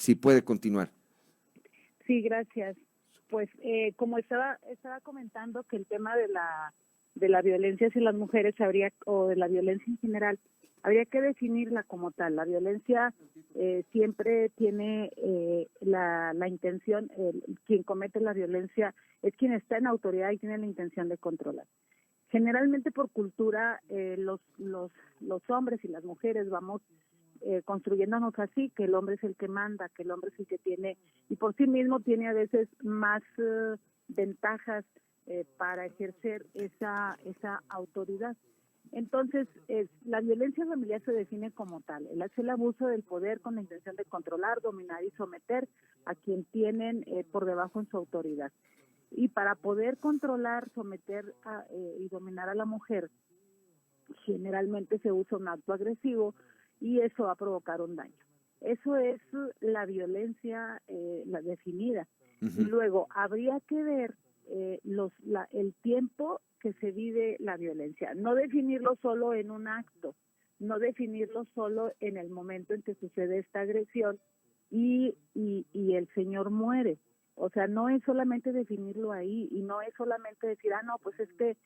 si puede continuar. Sí, gracias. Pues como estaba comentando que el tema de la violencia hacia las mujeres o de la violencia en general, habría que definirla como tal. La violencia siempre tiene la intención, quien comete la violencia es quien está en autoridad y tiene la intención de controlar. Generalmente por cultura los hombres y las mujeres vamos construyéndonos así, que el hombre es el que manda, que el hombre es el que tiene, y por sí mismo tiene a veces más ventajas para ejercer esa autoridad. Entonces, la violencia familiar se define como tal, el abuso del poder con la intención de controlar, dominar y someter a quien tienen por debajo en su autoridad. Y para poder controlar, someter y dominar a la mujer, generalmente se usa un acto agresivo y eso va a provocar un daño. Eso es la violencia la definida. Y luego habría que ver el tiempo que se vive la violencia, no definirlo solo en un acto, no definirlo solo en el momento en que sucede esta agresión y el señor muere. O sea, no es solamente definirlo ahí y no es solamente decir, no, pues es que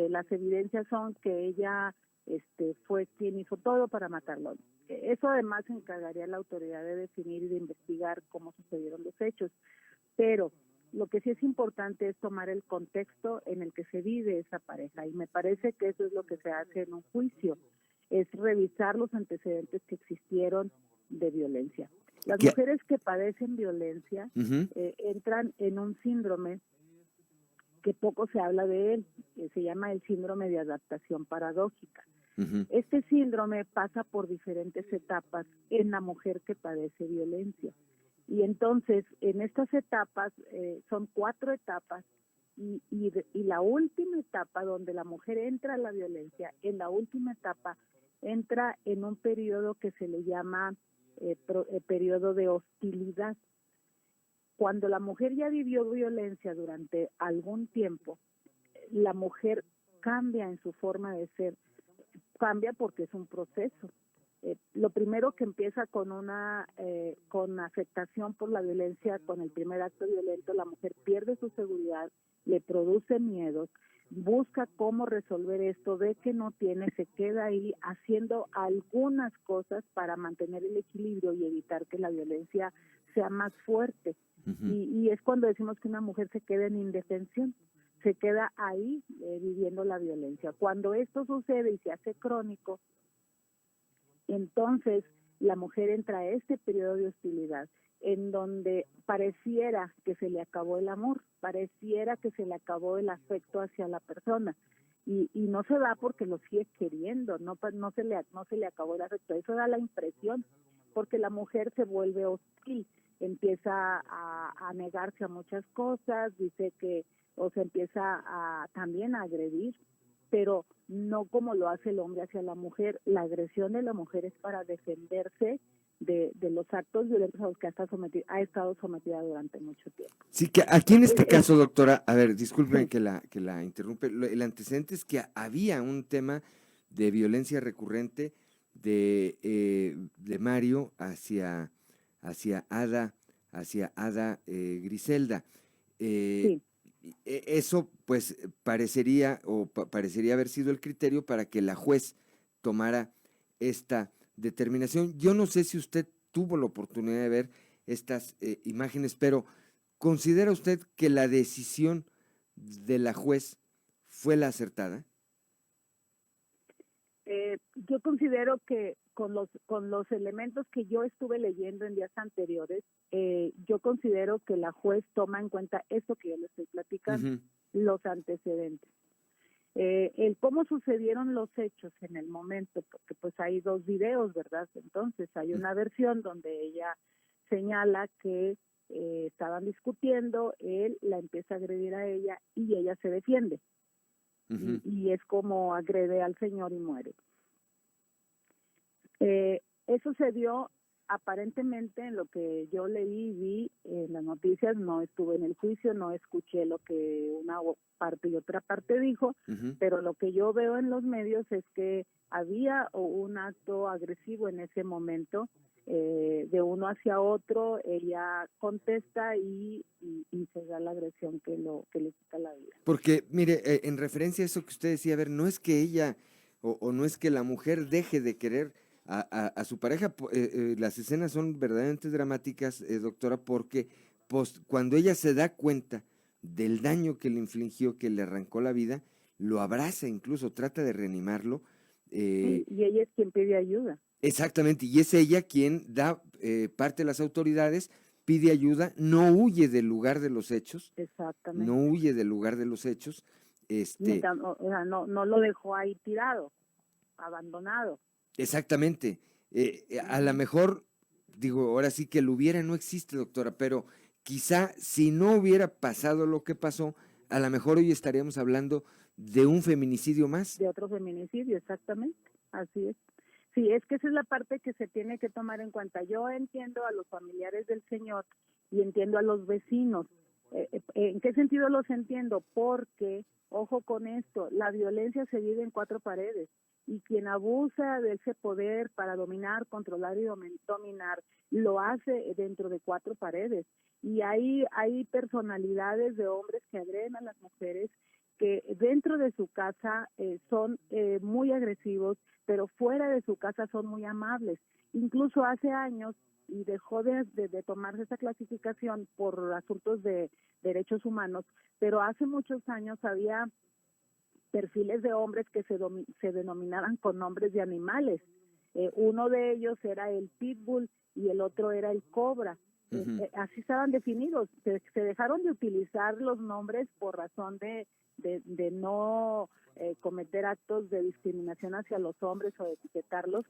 las evidencias son que ella fue quien hizo todo para matarlo. Eso además se encargaría la autoridad de definir y de investigar cómo sucedieron los hechos. Pero lo que sí es importante es tomar el contexto en el que se vive esa pareja y me parece que eso es lo que se hace en un juicio, es revisar los antecedentes que existieron de violencia. Las mujeres que padecen violencia entran en un síndrome que poco se habla de él, que se llama el síndrome de adaptación paradójica. Este síndrome pasa por diferentes etapas en la mujer que padece violencia. Y entonces, en estas etapas, son 4 etapas, y la última etapa donde la mujer entra a la violencia, en la última etapa entra en un periodo que se le llama periodo de hostilidad. Cuando la mujer ya vivió violencia durante algún tiempo, la mujer cambia en su forma de ser, cambia porque es un proceso. Lo primero que empieza con con afectación por la violencia, con el primer acto violento, la mujer pierde su seguridad, le produce miedo, busca cómo resolver esto, ve que no tiene, se queda ahí haciendo algunas cosas para mantener el equilibrio y evitar que la violencia sea más fuerte. Y es cuando decimos que una mujer se queda en indefensión, se queda ahí viviendo la violencia. Cuando esto sucede y se hace crónico, entonces la mujer entra a este periodo de hostilidad, en donde pareciera que se le acabó el amor, pareciera que se le acabó el afecto hacia la persona, y no se da porque lo sigue queriendo, no se le acabó el afecto, eso da la impresión, porque la mujer se vuelve hostil, empieza a negarse a muchas cosas, dice que, o se empieza también a agredir, pero no como lo hace el hombre hacia la mujer. La agresión de la mujer es para defenderse de los actos violentos a los que ha estado sometida durante mucho tiempo. Sí, que aquí en este caso, doctora, a ver, disculpen sí, que la interrumpe, el antecedente es que había un tema de violencia recurrente de Mario hacia Ada Griselda. Sí. Eso pues parecería haber sido el criterio para que la juez tomara esta determinación. Yo no sé si usted tuvo la oportunidad de ver estas imágenes, pero ¿considera usted que la decisión de la juez fue la acertada? Yo considero que con los elementos que yo estuve leyendo en días anteriores, yo considero que la juez toma en cuenta esto que yo le estoy platicando, los antecedentes. El cómo sucedieron los hechos en el momento, porque pues hay 2 videos, ¿verdad? Entonces hay una versión donde ella señala que estaban discutiendo, él la empieza a agredir a ella y ella se defiende. Y es como agrede al señor y muere. Eso se dio aparentemente en lo que yo leí y vi en las noticias, no estuve en el juicio, no escuché lo que una parte y otra parte dijo, pero lo que yo veo en los medios es que había un acto agresivo en ese momento, de uno hacia otro, ella contesta y se da la agresión que le quita la vida. Porque, mire, en referencia a eso que usted decía, a ver, no es que ella o no es que la mujer deje de querer a su pareja, las escenas son verdaderamente dramáticas, doctora, porque cuando ella se da cuenta del daño que le infligió, que le arrancó la vida, lo abraza, incluso trata de reanimarlo. Y ella es quien pide ayuda. Exactamente, y es ella quien da parte de las autoridades, pide ayuda, no huye del lugar de los hechos. Exactamente. No huye del lugar de los hechos. No lo dejó ahí tirado, abandonado. Exactamente. A lo mejor, digo, ahora sí que el hubiera no existe, doctora, pero quizá si no hubiera pasado lo que pasó, a lo mejor hoy estaríamos hablando de un feminicidio más. De otro feminicidio, exactamente. Así es. Sí, es que esa es la parte que se tiene que tomar en cuenta. Yo entiendo a los familiares del señor y entiendo a los vecinos. ¿En qué sentido los entiendo? Porque, ojo con esto, la violencia se vive en 4 paredes y quien abusa de ese poder para dominar, controlar y dominar, lo hace dentro de 4 paredes. Y hay personalidades de hombres que agreden a las mujeres que dentro de su casa son muy agresivos, pero fuera de su casa son muy amables. Incluso hace años, y dejó de tomarse esa clasificación por asuntos de derechos humanos, pero hace muchos años había perfiles de hombres que se denominaban con nombres de animales. Uno de ellos era el pitbull y el otro era el cobra. Así estaban definidos. Se dejaron de utilizar los nombres por razón de no cometer actos de discriminación hacia los hombres o de etiquetarlos,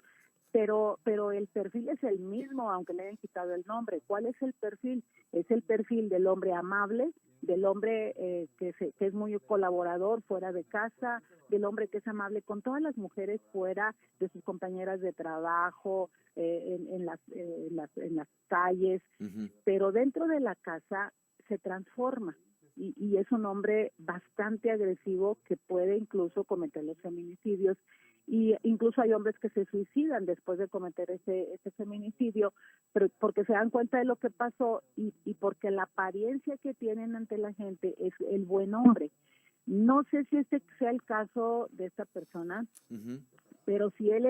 pero el perfil es el mismo, aunque le hayan quitado el nombre. ¿Cuál es el perfil? Es el perfil del hombre amable, del hombre que es muy colaborador fuera de casa, del hombre que es amable con todas las mujeres fuera de sus compañeras de trabajo, en las calles, pero dentro de la casa se transforma. Y es un hombre bastante agresivo que puede incluso cometer los feminicidios, y incluso hay hombres que se suicidan después de cometer ese feminicidio, pero porque se dan cuenta de lo que pasó y porque la apariencia que tienen ante la gente es el buen hombre. No sé si este sea el caso de esta persona, pero si él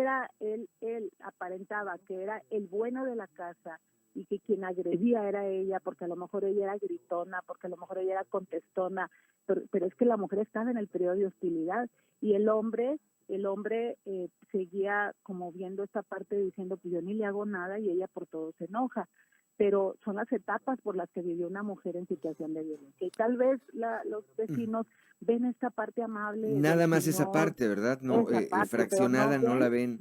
aparentaba que era el bueno de la casa y que quien agredía era ella, porque a lo mejor ella era gritona, porque a lo mejor ella era contestona, pero es que la mujer estaba en el periodo de hostilidad y el hombre seguía como viendo esta parte diciendo pues yo ni le hago nada y ella por todo se enoja, pero son las etapas por las que vivió una mujer en situación de violencia y tal vez los vecinos ven esta parte amable. Nada más señor, esa parte, ¿verdad? No, parte, fraccionada no la ven.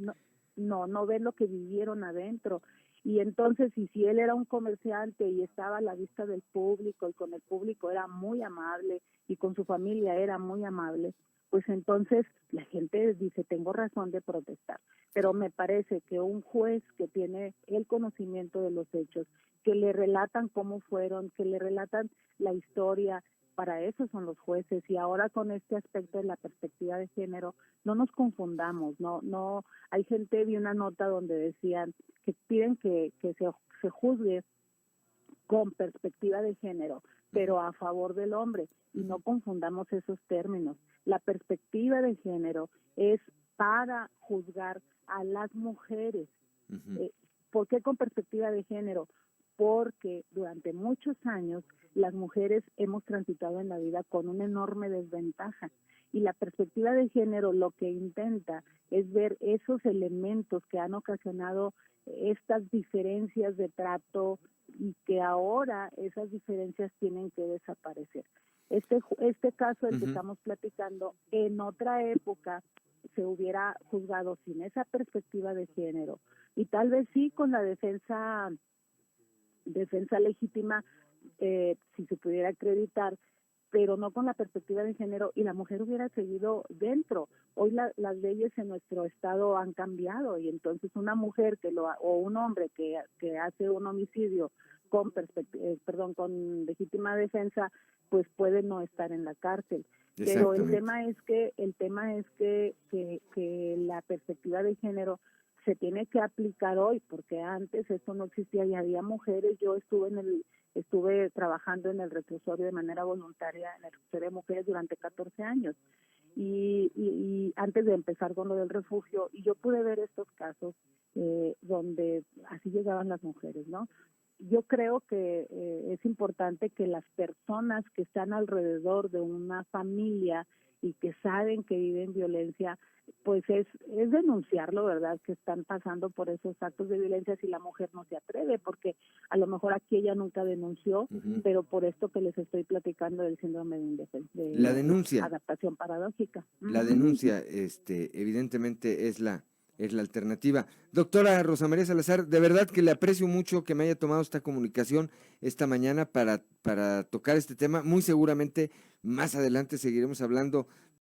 No ven lo que vivieron adentro. Y entonces, si él era un comerciante y estaba a la vista del público y con el público era muy amable y con su familia era muy amable, pues entonces la gente dice, tengo razón de protestar. Pero me parece que un juez que tiene el conocimiento de los hechos, que le relatan cómo fueron, que le relatan la historia, para eso son los jueces. Y ahora con este aspecto de la perspectiva de género, no nos confundamos, no hay gente, vi una nota donde decían que piden que se juzgue con perspectiva de género, pero a favor del hombre, y no confundamos esos términos. La perspectiva de género es para juzgar a las mujeres. ¿Por qué con perspectiva de género? Porque durante muchos años las mujeres hemos transitado en la vida con una enorme desventaja, y la perspectiva de género lo que intenta es ver esos elementos que han ocasionado estas diferencias de trato y que ahora esas diferencias tienen que desaparecer. Este caso, el que estamos platicando, en otra época se hubiera juzgado sin esa perspectiva de género y tal vez sí con la defensa legítima, si se pudiera acreditar, pero no con la perspectiva de género, y la mujer hubiera seguido dentro. Hoy las leyes en nuestro estado han cambiado y entonces una mujer o un hombre que hace un homicidio con legítima defensa, pues puede no estar en la cárcel. Pero el tema es que la perspectiva de género se tiene que aplicar hoy, porque antes esto no existía y había mujeres. Yo estuve trabajando en el reclusorio de manera voluntaria, en el reclusorio de mujeres durante 14 años. Y antes de empezar con lo del refugio, y yo pude ver estos casos donde así llegaban las mujeres, ¿no? Yo creo que es importante que las personas que están alrededor de una familia y que saben que viven violencia, pues es denunciarlo, ¿verdad? Que están pasando por esos actos de violencia si la mujer no se atreve, porque a lo mejor aquí ella nunca denunció, pero por esto que les estoy platicando del síndrome de La denuncia, adaptación paradójica. la denuncia, evidentemente es la alternativa. Doctora Rosa María Salazar, de verdad que le aprecio mucho que me haya tomado esta comunicación esta mañana para tocar este tema. Muy seguramente más adelante seguiremos hablando